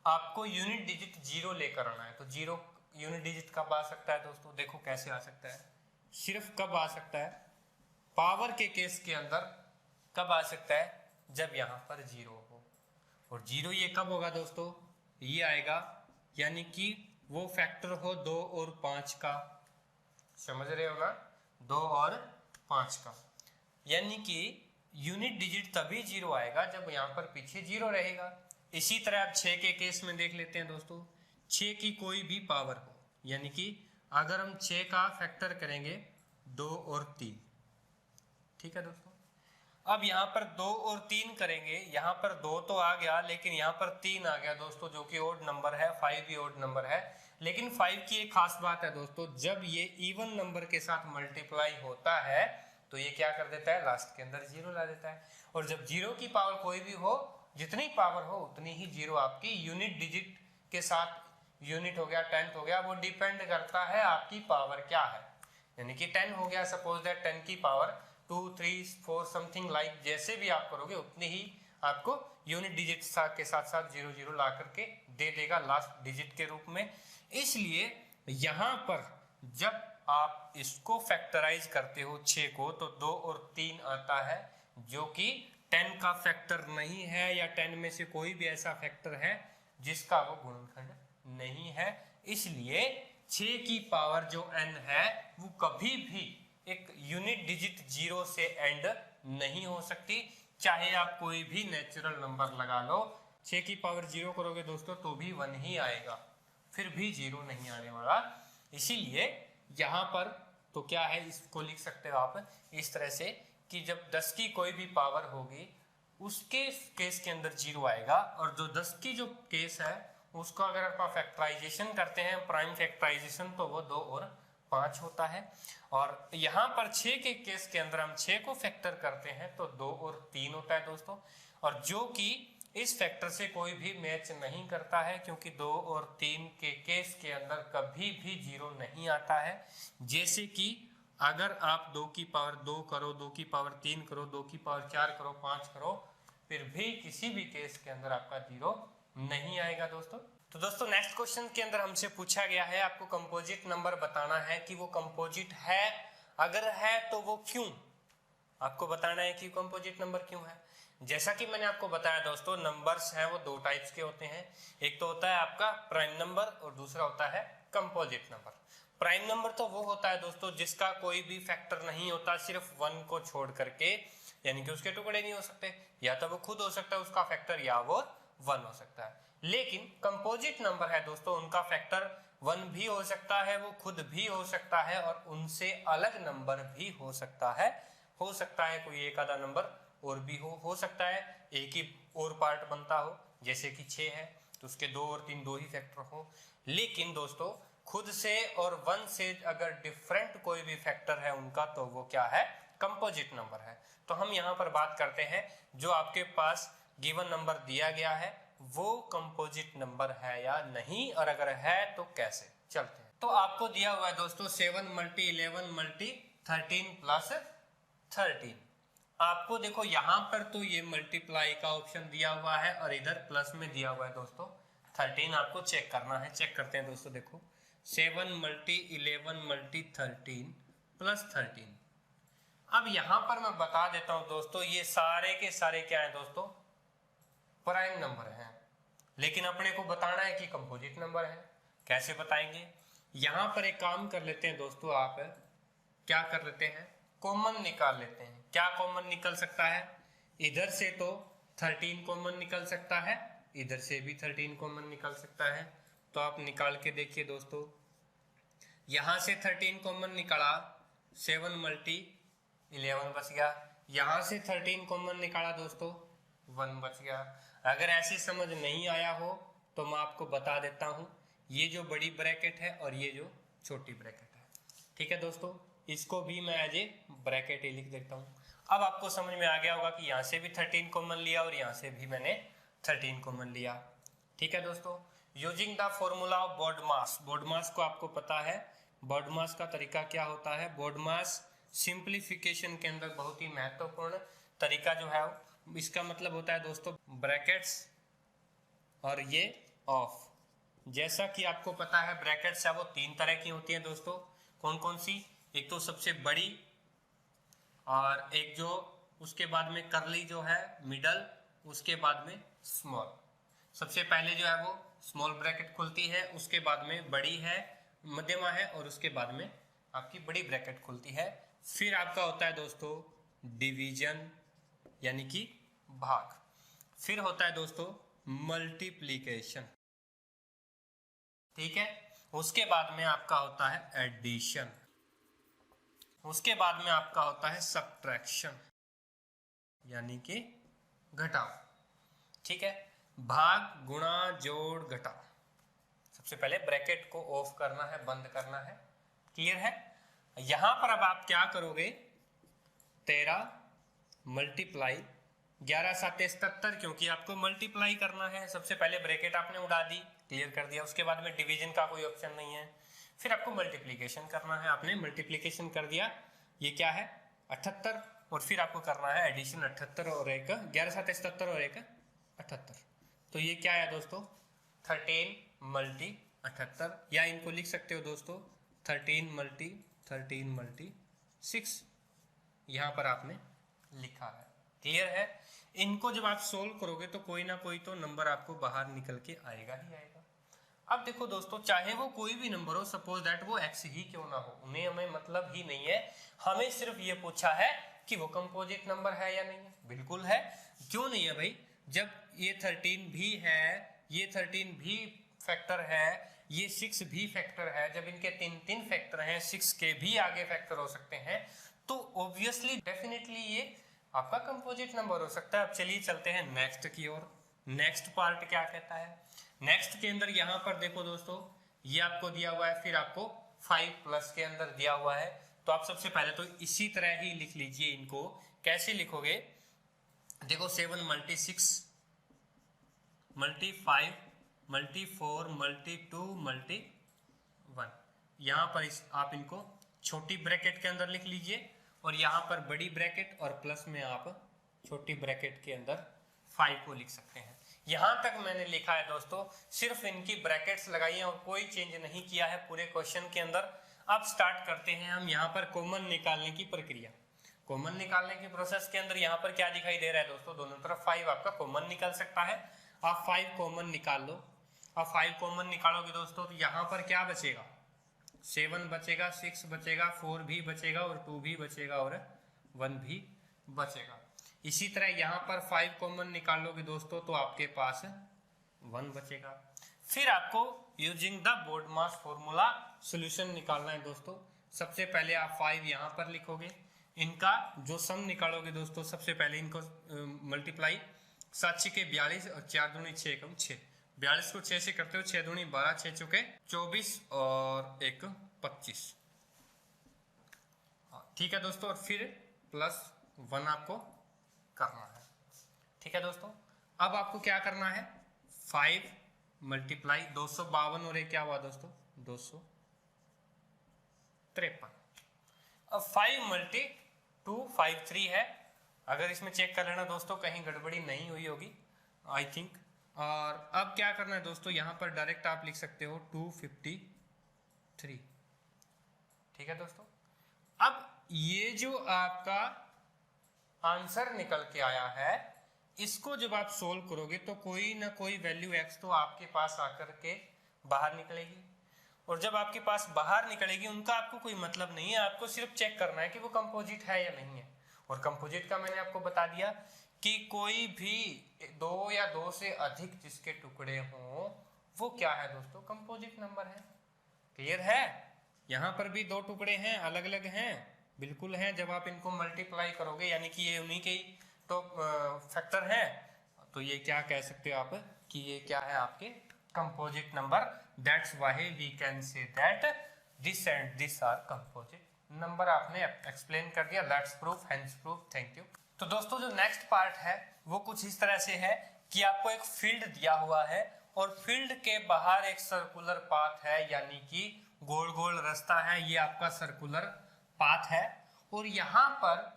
आपको यूनिट डिजिट 0 लेकर आना है तो 0 यूनिट डिजिट कब आ सकता है दोस्तों, देखो कैसे आ सकता है, सिर्फ कब आ सकता है, पावर के केस के अंदर कब आ सकता है, जब यहां पर 0 हो। और 0 ये कब होगा दोस्तों, ये आएगा यानी कि वो फैक्टर हो 2 और 5 का, समझ रहे हो ना, 2 और 5 का, यानी कि यूनिट डिजिट तभी 0 आएगा जब यहाँ पर पीछे 0 रहेगा। इसी तरह आप 6 के केस में देख लेते हैं दोस्तों। 6 की कोई भी पावर हो, यानी कि अगर हम 6 का फैक्टर करेंगे 2 और 3, ठीक है दोस्तों। अब यहाँ पर 2 और 3 करेंगे, यहाँ पर 2 तो आ गया लेकिन यहाँ पर 3 आ गया दोस्तों, जो कि ओड नंबर है। 5 भी ओड नंबर है, लेकिन 5 की एक खास बात है दोस्तों, जब ये इवन नंबर के साथ मल्टीप्लाई होता है तो ये क्या कर देता है, लास्ट के अंदर 0 ला देता है। और जब 0 की पावर कोई भी हो, जितनी पावर हो उतनी ही 0 आपकी यूनिट डिजिट के साथ, यूनिट हो गया, टेंथ हो गया, वो डिपेंड करता है आपकी पावर क्या है। यानी कि 10 हो गया, सपोज दैट 10 की पावर 2, 3, 4 समथिंग लाइक, जैसे भी आप करोगे उतनी ही आपको यूनिट डिजिट के साथ साथ 0 0 ला करके दे देगा लास्ट डिजिट के रूप में। इसलिए यहाँ पर जब आप इसको फैक्टराइज करते हो 6 को, तो 2 और 3 आता है, जो कि 10 का फैक्टर नहीं है, या 10 में से कोई भी ऐसा फैक्टर है जिसका वो गुणनखंड नहीं है। इसलिए 6 की पावर जो n है वो कभी भी एक यूनिट डिजिट 0 से एंड नहीं हो सकती, चाहे आप कोई भी नेचुरल नंबर लगा लो। 6 की पावर 0 करोगे दोस्तों तो भी 1 ही आएगा, फिर भी 0 नहीं आने वाला। इसीलिए यहाँ पर तो क्या है, इसको लिख सकते हो आप इस तरह से कि जब 10 की कोई भी पावर होगी उसके केस के अंदर 0 आएगा, और जो 10 की जो केस है उसको अगर आप फैक्टराइजेशन करते हैं, प्राइम फैक्टराइजेशन, तो वो 2 और 5 होता है। और यहाँ पर 6 के केस के अंदर हम 6 को फैक्टर करते हैं तो 2 और 3 होता है दोस्तों, और जो कि इस फैक्टर से कोई भी मैच नहीं करता है, क्योंकि 2 और 3 के केस के अंदर कभी भी 0 नहीं आता है। जैसे कि अगर आप 2 की पावर 2 करो, 2 की पावर 3 करो, 2 की पावर 4 करो, 5 करो, फिर भी किसी भी केस के अंदर आपका 0 नहीं आएगा दोस्तों। तो दोस्तों नेक्स्ट क्वेश्चन के अंदर हमसे पूछा गया है, आपको कंपोजिट नंबर बताना है कि वो कंपोजिट है, अगर है तो वो क्यों, आपको बताना है कि कंपोजिट नंबर क्यों है। जैसा कि मैंने आपको बताया दोस्तों, नंबर्स हैं वो 2 टाइप्स के होते हैं, एक तो होता है आपका प्राइम नंबर और दूसरा होता है कंपोजिट नंबर। प्राइम नंबर तो वो होता है दोस्तों जिसका कोई भी फैक्टर नहीं होता, सिर्फ 1 को छोड़ करके, यानी कि उसके टुकड़े नहीं हो सकते, या तो वो खुद हो सकता है उसका फैक्टर, या वो 1 हो सकता है। लेकिन कंपोजिट नंबर है दोस्तों, उनका फैक्टर 1 भी हो सकता है, वो खुद भी हो सकता है, और उनसे अलग नंबर भी हो सकता है। कोई एक आधा नंबर और भी हो सकता है, एक ही और पार्ट बनता हो, जैसे कि 6 है तो उसके 2 और 3 2 ही फैक्टर हो। लेकिन दोस्तों खुद से और 1 से अगर डिफरेंट कोई भी फैक्टर है उनका, तो वो क्या है, कंपोजिट नंबर है। तो हम यहाँ पर बात करते हैं जो आपके पास गिवन नंबर दिया गया है वो कंपोजिट नंबर है या नहीं, और अगर है तो कैसे। चलते हैं। तो आपको दिया हुआ है दोस्तों 7 × 11 × 13 + 13। आपको देखो यहाँ पर तो ये मल्टीप्लाई का ऑप्शन दिया हुआ है और इधर प्लस में दिया हुआ है दोस्तों 13। आपको चेक करना है, चेक करते हैं दोस्तों। देखो 7 × 11 × 13 + 13। अब यहाँ पर मैं बता देता हूँ दोस्तों, ये सारे के सारे क्या है दोस्तों, प्राइम नंबर हैं, लेकिन अपने को बताना है कि कंपोजिट नंबर है। कैसे बताएंगे, यहाँ पर एक काम कर लेते हैं दोस्तों, आप क्या कर लेते हैं, कॉमन निकाल लेते हैं। क्या कॉमन निकल सकता है, इधर से तो 13 कॉमन निकल सकता है, इधर से भी 13 कॉमन निकल सकता है। तो आप निकाल के देखिए दोस्तों, यहाँ से 13 कॉमन निकाला, 7 × 11 बच गया, यहाँ से 13 कॉमन निकाला दोस्तों, 1 बच गया। अगर ऐसे समझ नहीं आया हो तो मैं आपको बता देता हूँ, ये जो बड़ी ब्रैकेट है और ये जो छोटी ब्रैकेट है, ठीक है दोस्तों, इसको भी मैं एज ए ब्रैकेट ही लिख देता हूँ। अब आपको समझ में आ गया होगा कि यहाँ से भी 13 कॉमन लिया और यहाँ से भी मैंने 13 कॉमन लिया, ठीक है दोस्तों। Using the formula of BODMAS, BODMAS को आपको पता है, BODMAS का तरीका क्या होता है। BODMAS सिंप्लीफिकेशन के अंदर बहुत ही महत्वपूर्ण तरीका जो है, इसका मतलब होता है दोस्तों ब्रैकेट्स और ये ऑफ। जैसा कि आपको पता है ब्रैकेट्स है वो 3 तरह की होती हैं दोस्तों, कौन कौन सी, एक तो सबसे बड़ी, और एक जो उसके बाद में करली जो है मिडल, उसके बाद में स्मॉल। सबसे पहले जो है वो स्मॉल ब्रैकेट खुलती है, उसके बाद में बड़ी है, मध्यमा है, और उसके बाद में आपकी बड़ी ब्रैकेट खुलती है। फिर आपका होता है दोस्तों डिवीजन, यानी कि भाग। फिर होता है दोस्तों मल्टीप्लीकेशन, ठीक है। उसके बाद में आपका होता है एडिशन, उसके बाद में आपका होता है सब्ट्रैक्शन यानी कि घटाव, ठीक है। भाग, गुणा, जोड़, घटाव। सबसे पहले ब्रैकेट को ऑफ करना है, बंद करना है, क्लियर है। यहां पर अब आप क्या करोगे, 13 मल्टीप्लाई 11 7 77, क्योंकि आपको मल्टीप्लाई करना है। सबसे पहले ब्रैकेट आपने उड़ा दी, क्लियर कर दिया। उसके बाद में डिवीजन का कोई ऑप्शन नहीं है। फिर आपको मल्टीप्लीकेशन करना है, आपने मल्टीप्लीकेशन कर दिया, ये क्या है 78, और फिर आपको करना है एडिशन 78 और एक 11 7 77 और एक 78। तो ये क्या है दोस्तों 13 मल्टी 78, या इनको लिख सकते हो दोस्तों 13 मल्टी 6, यहां पर आपने लिखा है, क्लियर है। इनको जब आप सोल्व करोगे तो कोई ना कोई तो नंबर आपको बाहर निकल के आएगा ही आएगा। अब देखो दोस्तों, चाहे वो कोई भी नंबर हो, सपोज दैट वो x ही क्यों ना हो, उन्हें हमें मतलब ही नहीं है। हमें सिर्फ ये पूछा है कि वो कंपोजिट नंबर है या नहीं है। बिल्कुल है, क्यों नहीं है भाई, जब ये 13 भी है, ये 13 भी फैक्टर है, ये 6 भी फैक्टर है, जब इनके 3 फैक्टर हैं, 6 के भी आगे फैक्टर हो सकते हैं, तो ऑब्वियसली डेफिनेटली ये आपका कंपोजिट नंबर हो सकता है। अब चलिए चलते हैं नेक्स्ट की ओर। नेक्स्ट पार्ट क्या कहता है, नेक्स्ट के अंदर यहां पर देखो दोस्तों, ये आपको दिया हुआ है, फिर आपको 5 प्लस के अंदर दिया हुआ है। तो आप सबसे पहले तो इसी तरह ही लिख लीजिए इनको। कैसे लिखोगे, देखो 7 multi 6 multi 5 multi 4 multi 2 multi 1, यहां पर आप इनको छोटी ब्रैकेट के अंदर लिख लीजिए, और यहां पर बड़ी ब्रैकेट और प्लस में आप छोटी ब्रैकेट के अंदर 5 को लिख सकते हैं। यहां तक मैंने लिखा है दोस्तों, सिर्फ इनकी ब्रैकेट्स लगाई हैं और कोई चेंज नहीं किया है पूरे क्वेश्चन के अंदर। अब स्टार्ट करते हैं हम यहां पर कॉमन निकालने की प्रक्रिया। कॉमन निकालने की प्रोसेस के अंदर यहां पर क्या दिखाई दे रहा है दोस्तों, दोनों तरफ 5 आपका कॉमन निकल सकता है। आप 5 कॉमन निकाल लो। अब 5 कॉमन निकालोगे दोस्तों, तो यहां पर क्या बचेगा, 7 बचेगा, 6 बचेगा, 4 भी बचेगा, और 2 भी बचेगा, और 1 भी बचेगा। इसी तरह यहां पर 5 कॉमन निकालोगे दोस्तों, तो आपके पास 1 बचेगा। फिर आपको यूजिंग द बोर्डमास फॉर्मूला सॉल्यूशन निकालना है दोस्तों। सबसे पहले आप 5 यहां पर लिखोगे, इनका जो सम निकालोगे दोस्तों, सबसे पहले इनको मल्टीप्लाई 7 6 के 42 और 4 दूनी 6 कम 6, 42 को 6 से करते हो, 6 दूनी 12, 6 चौके 24 और 1 25, ठीक है दोस्तों। और फिर प्लस 1 आपको करना है, ठीक है दोस्तों। अब आपको क्या करना है, 5 मल्टीप्लाई 252 और एक क्या हुआ दोस्तों 253। अब 5 मल्टी 253 है। अगर इसमें चेक कर लेना दोस्तों, कहीं गड़बड़ी नहीं हुई होगी आई थिंक। और अब क्या करना है दोस्तों, यहां पर डायरेक्ट आप लिख सकते हो 253, ठीक है दोस्तों। अब ये जो आपका आंसर निकल के आया है, इसको जब आप सोल्व करोगे तो कोई ना कोई वैल्यू x तो आपके पास आकर के बाहर निकलेगी, और जब आपके पास बाहर निकलेगी उनका आपको कोई मतलब नहीं है, आपको सिर्फ चेक करना है कि वो कंपोजिट है या नहीं है। और कंपोजिट का मैंने आपको बता दिया कि कोई भी 2 या 2 से अधिक जिसके टुकड़े हों वो क्या है दोस्तों, कंपोजिट नंबर है। क्लियर है, यहां पर भी 2 टुकड़े हैं, अलग अलग हैं, बिल्कुल हैं। जब आप इनको मल्टीप्लाई करोगे, यानी कि ये उन्हीं के ही तो फैक्टर है, तो ये क्या कह सकते हो आप कि ये क्या है आपके composite number. That's why we can say that this and this are composite number. आपने एक्सप्लेन कर दिया, let's proof, hence proof, thank you. तो दोस्तों जो नेक्स्ट पार्ट है वो कुछ इस तरह से है कि आपको एक फील्ड दिया हुआ है, और फील्ड के बाहर एक सर्कुलर पाथ है, यानी कि गोल गोल रास्ता है, ये आपका सर्कुलर पाथ है। और यहां पर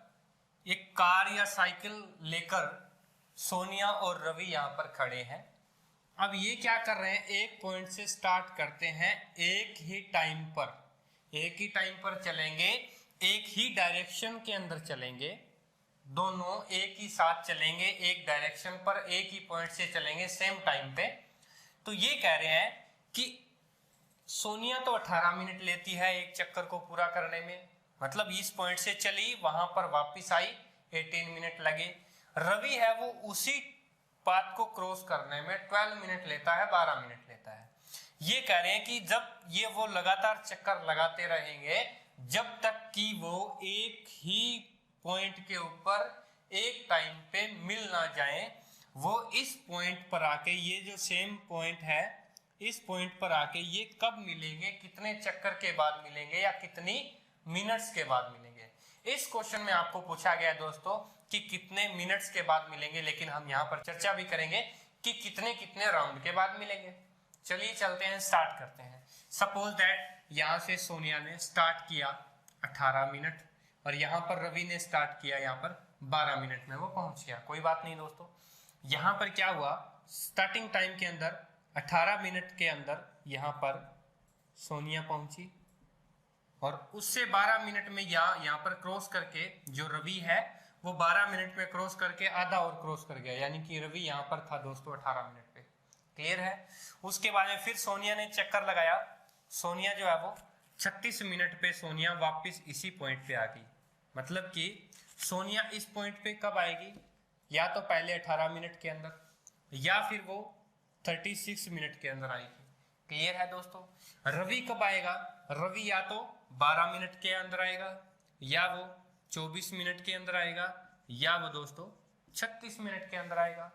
एक कार या साइकिल लेकर सोनिया और रवि यहां पर खड़े हैं। अब ये क्या कर रहे हैं, एक पॉइंट से स्टार्ट करते हैं, एक ही टाइम पर चलेंगे, एक ही डायरेक्शन के अंदर चलेंगे, दोनों एक ही साथ चलेंगे, एक डायरेक्शन पर एक ही पॉइंट से चलेंगे सेम टाइम पे। तो ये कह रहे हैं कि सोनिया तो 18 मिनट लेती है एक चक्कर को पूरा करने में, मतलब इस पॉइंट से चली, वहां पर वापस आई 18 मिनट लगे। रवि है वो उसी पाथ को क्रॉस करने में 12 मिनट लेता है, 12 मिनट लेता है। ये कह रहे हैं कि जब ये वो लगातार चक्कर लगाते रहेंगे जब तक कि वो एक ही पॉइंट के ऊपर एक टाइम पे मिल ना जाए, वो इस पॉइंट पर आके, ये जो सेम पॉइंट है, इस पॉइंट पर आके ये कब मिलेंगे, कितने चक्कर के बाद मिलेंगे या कितनी मिनट्स के बाद मिलेंगे। इस क्वेश्चन में आपको पूछा गया है दोस्तों कि कितने मिनट्स के बाद मिलेंगे, लेकिन हम यहाँ पर चर्चा भी करेंगे कि कितने कितने राउंड के बाद मिलेंगे। चलिए चलते हैं, स्टार्ट करते हैं। सपोज दैट यहाँ से सोनिया ने स्टार्ट किया 18 मिनट और यहाँ पर रवि ने स्टार्ट किया यहाँ पर 12 मिनट में वो पहुंच गया। कोई बात नहीं दोस्तों, यहाँ पर क्या हुआ, स्टार्टिंग टाइम के अंदर 18 मिनट के अंदर यहाँ पर सोनिया पहुंची और उससे 12 मिनट में यहाँ पर क्रॉस करके जो रवि है वो 12 मिनट में क्रॉस करके आधा और क्रॉस कर गया, यानी कि रवि यहाँ पर था दोस्तों 18 मिनट पे। क्लियर है। उसके बाद में फिर सोनिया ने चक्कर लगाया, सोनिया जो है वो 36 मिनट पे सोनिया वापस इसी पॉइंट पे आ गई। मतलब कि सोनिया इस पॉइंट पे कब आएगी, या तो पहले 18 मिनट के अंदर या फिर वो 36 मिनट के अंदर आएगी। क्लियर है दोस्तों। रवि कब आएगा, रवि या तो 12 मिनट के अंदर आएगा या वो 24 मिनट के अंदर आएगा या वो दोस्तों 36 मिनट के अंदर आएगा।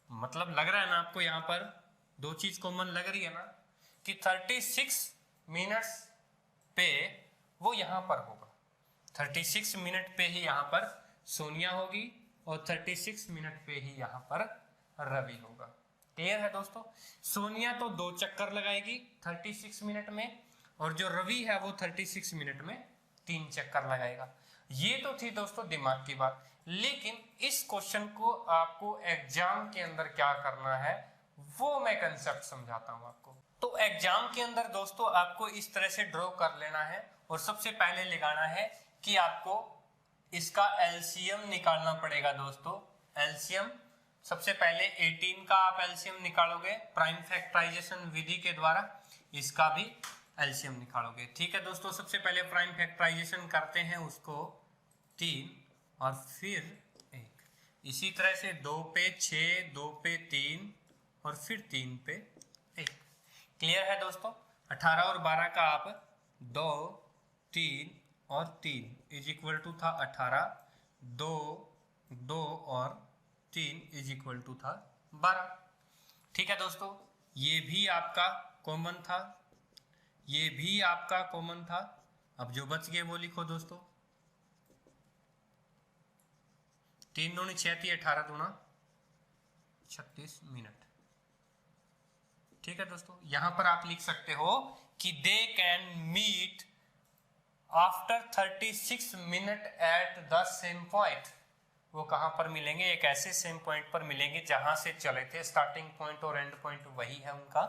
मतलब लग रहा है ना आपको, यहाँ पर दो चीज कॉमन लग रही है ना कि 36 मिनट्स पे वो यहाँ पर होगा, 36 मिनट पे ही यहाँ पर सोनिया होगी और 36 मिनट पे ही यहाँ पर रवि होगा। क्लियर है दोस्तों। सोनिया तो 2 चक्कर लगाएगी 36 मिनट में और जो रवि है वो 36 मिनट में 3 चक्कर लगाएगा। ये तो थी दोस्तों दिमाग की बात, लेकिन इस क्वेश्चन को आपको एग्जाम के अंदर क्या करना है वो मैं कंसेप्ट समझाता हूं आपको। तो एग्जाम के अंदर दोस्तों आपको इस तरह से ड्रॉ कर लेना है और सबसे पहले लगाना है कि आपको इसका एलसीएम निकालना पड़ेगा दोस्तों। एलसीएम सबसे पहले 18 का आप एलसीएम निकालोगे प्राइम फैक्टराइजेशन विधि के द्वारा, इसका भी एलसीएम निकालोगे। ठीक है दोस्तों। सबसे पहले प्राइम फैक्टराइजेशन करते हैं उसको 3 और फिर 1, इसी तरह से 2 पे 6, 2 पे 3 और फिर 3 पे 1। क्लियर है दोस्तों। 18 और 12 का आप 2, 3 और 3 इज इक्वल टू था 18, 2, 2 और 3 इज इक्वल टू था 12। ठीक है दोस्तों। ये भी आपका कॉमन था, ये भी आपका कॉमन था। अब जो बच गए वो लिखो दोस्तों। 3 दूनी 6 थी, 18 दूना 36 मिनट। ठीक है दोस्तों। यहां पर आप लिख सकते हो कि they can meet after 36 minute at the same point. वो कहां पर मिलेंगे, एक ऐसे सेम पॉइंट पर मिलेंगे जहां से चले थे, स्टार्टिंग पॉइंट और एंड पॉइंट वही है उनका,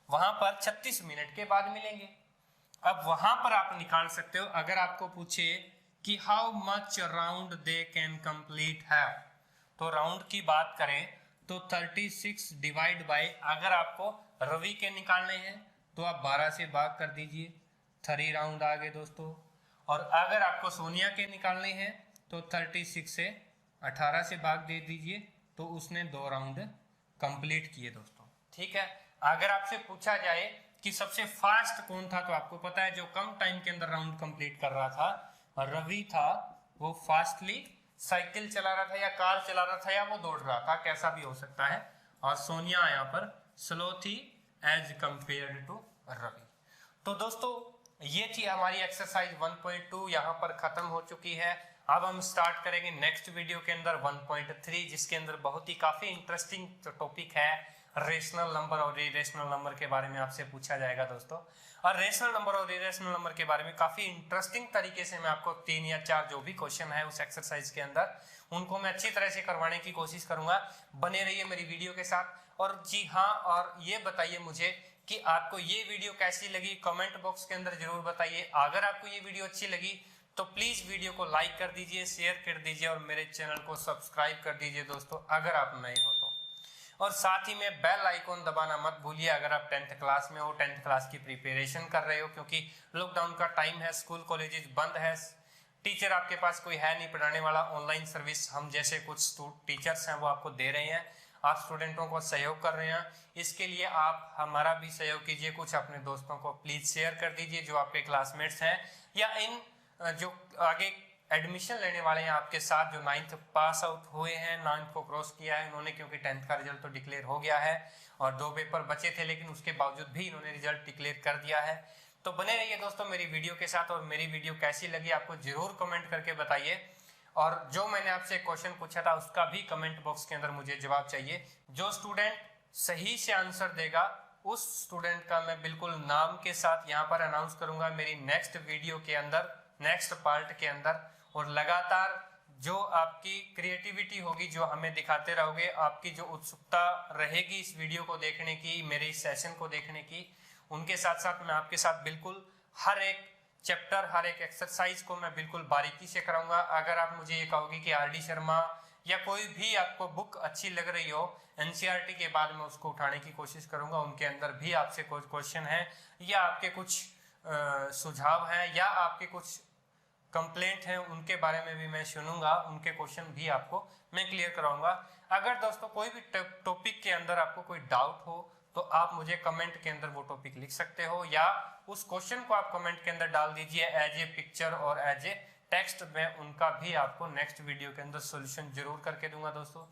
वहां पर 36 मिनट के बाद मिलेंगे। अब वहां पर आप निकाल सकते हो, अगर आपको पूछे कि how much round they can complete है, तो राउंड की बात करें तो 36 डिवाइड बाय, अगर आपको रवि के निकालने हैं तो आप 12 से भाग कर दीजिए, 3 राउंड आ गए दोस्तों। और अगर आपको सोनिया के निकालने हैं तो 36 से 18 से भाग दे दीजिए, तो उसने 2 राउंड कंप्लीट किए दोस्तों। ठीक है। अगर आपसे पूछा जाए कि सबसे फास्ट कौन था, तो आपको पता है जो कम टाइम के अंदर राउंड कंप्लीट कर रहा था रवि था। वो फास्टली साइकिल चला रहा था या कार चला रहा था या वो दौड़ रहा था, कैसा भी हो सकता है। और सोनिया यहाँ पर स्लो थी एज कंपेयर्ड टू रवि। तो दोस्तों ये थी हमारी एक्सरसाइज 1.2 यहाँ पर खत्म हो चुकी है। अब हम स्टार्ट करेंगे नेक्स्ट वीडियो के अंदर 1.3, जिसके अंदर बहुत ही काफी इंटरेस्टिंग टॉपिक है, रेशनल नंबर और इरेशनल नंबर के बारे में आपसे पूछा जाएगा दोस्तों। और रेशनल नंबर और इरेशनल नंबर के बारे में काफी इंटरेस्टिंग तरीके से मैं आपको 3 या 4 जो भी क्वेश्चन है उस एक्सरसाइज के अंदर, उनको मैं अच्छी तरह से करवाने की कोशिश करूंगा। बने रहिए मेरी वीडियो के साथ। और जी हाँ, और ये बताइए मुझे कि आपको ये वीडियो कैसी लगी, कमेंट बॉक्स के अंदर जरूर बताइए। अगर आपको ये वीडियो अच्छी लगी तो प्लीज वीडियो को लाइक कर दीजिए, शेयर कर दीजिए और मेरे चैनल को सब्सक्राइब कर दीजिए दोस्तों, अगर आप नए हो तो। और साथ ही में बेल आइकॉन दबाना मत भूलिए अगर आप 10th क्लास में हो, 10th क्लास की प्रिपरेशन कर रहे हो, क्योंकि लॉकडाउन का टाइम है, स्कूल कॉलेजेस बंद है, टीचर आपके पास कोई है नहीं पढ़ाने वाला, ऑनलाइन सर्विस हम जैसे कुछ टीचर्स हैं वो आपको दे रहे हैं, आप स्टूडेंटों को सहयोग कर रहे हैं। इसके लिए आप हमारा भी सहयोग कीजिए, कुछ अपने दोस्तों को प्लीज शेयर कर दीजिए जो आपके क्लासमेट्स हैं या इन जो आगे एडमिशन लेने वाले हैं आपके साथ, जो 9th पास आउट हुए हैं, 9th को क्रॉस किया है इन्होंने, क्योंकि 10th का रिजल्ट तो डिक्लेयर हो गया है और 2 पेपर बचे थे लेकिन उसके बावजूद भी इन्होंने रिजल्ट डिक्लेयर कर दिया है। तो बने रहिए दोस्तों मेरी वीडियो के साथ, और मेरी वीडियो कैसी लगी आपको जरूर कमेंट करके बताइए, और जो मैंने आपसे क्वेश्चन पूछा था उसका भी कमेंट बॉक्स के अंदर मुझे जवाब चाहिए। जो स्टूडेंट सही से आंसर देगा उस स्टूडेंट का मैं बिल्कुल नाम के साथ यहाँ पर अनाउंस करूंगा मेरी नेक्स्ट वीडियो के अंदर, नेक्स्ट पार्ट के अंदर। और लगातार जो आपकी क्रिएटिविटी होगी, जो हमें दिखाते रहोगे, आपकी जो उत्सुकता रहेगी इस वीडियो को देखने की, मेरे इस सेशन को देखने की, उनके साथ साथ मैं आपके साथ बिल्कुल हर एक चैप्टर, हर एक एक्सरसाइज को मैं बिल्कुल बारीकी से कराऊंगा। अगर आप मुझे ये कहोगे कि आर डी शर्मा या कोई भी आपको बुक अच्छी लग रही हो एनसीईआरटी के बाद, मैं उसको उठाने की कोशिश करूंगा। उनके अंदर भी आपसे कुछ क्वेश्चन है या आपके कुछ सुझाव हैं या आपके कुछ कंप्लेंट हैं, उनके बारे में भी मैं सुनूंगा, उनके क्वेश्चन भी आपको मैं क्लियर कराऊंगा। अगर दोस्तों कोई भी टॉपिक के अंदर आपको कोई डाउट हो तो आप मुझे कमेंट के अंदर वो टॉपिक लिख सकते हो, या उस क्वेश्चन को आप कमेंट के अंदर डाल दीजिए एज ए पिक्चर और एज ए टेक्स्ट। मैं उनका भी आपको नेक्स्ट वीडियो के अंदर सॉल्यूशन जरूर करके दूंगा। दोस्तों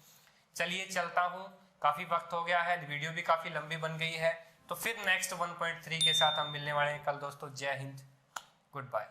चलिए चलता हूँ, काफी वक्त हो गया है, वीडियो भी काफी लंबी बन गई है, तो फिर नेक्स्ट 1.3 के साथ हम मिलने वाले हैं कल। दोस्तों जय हिंद, गुड बाय।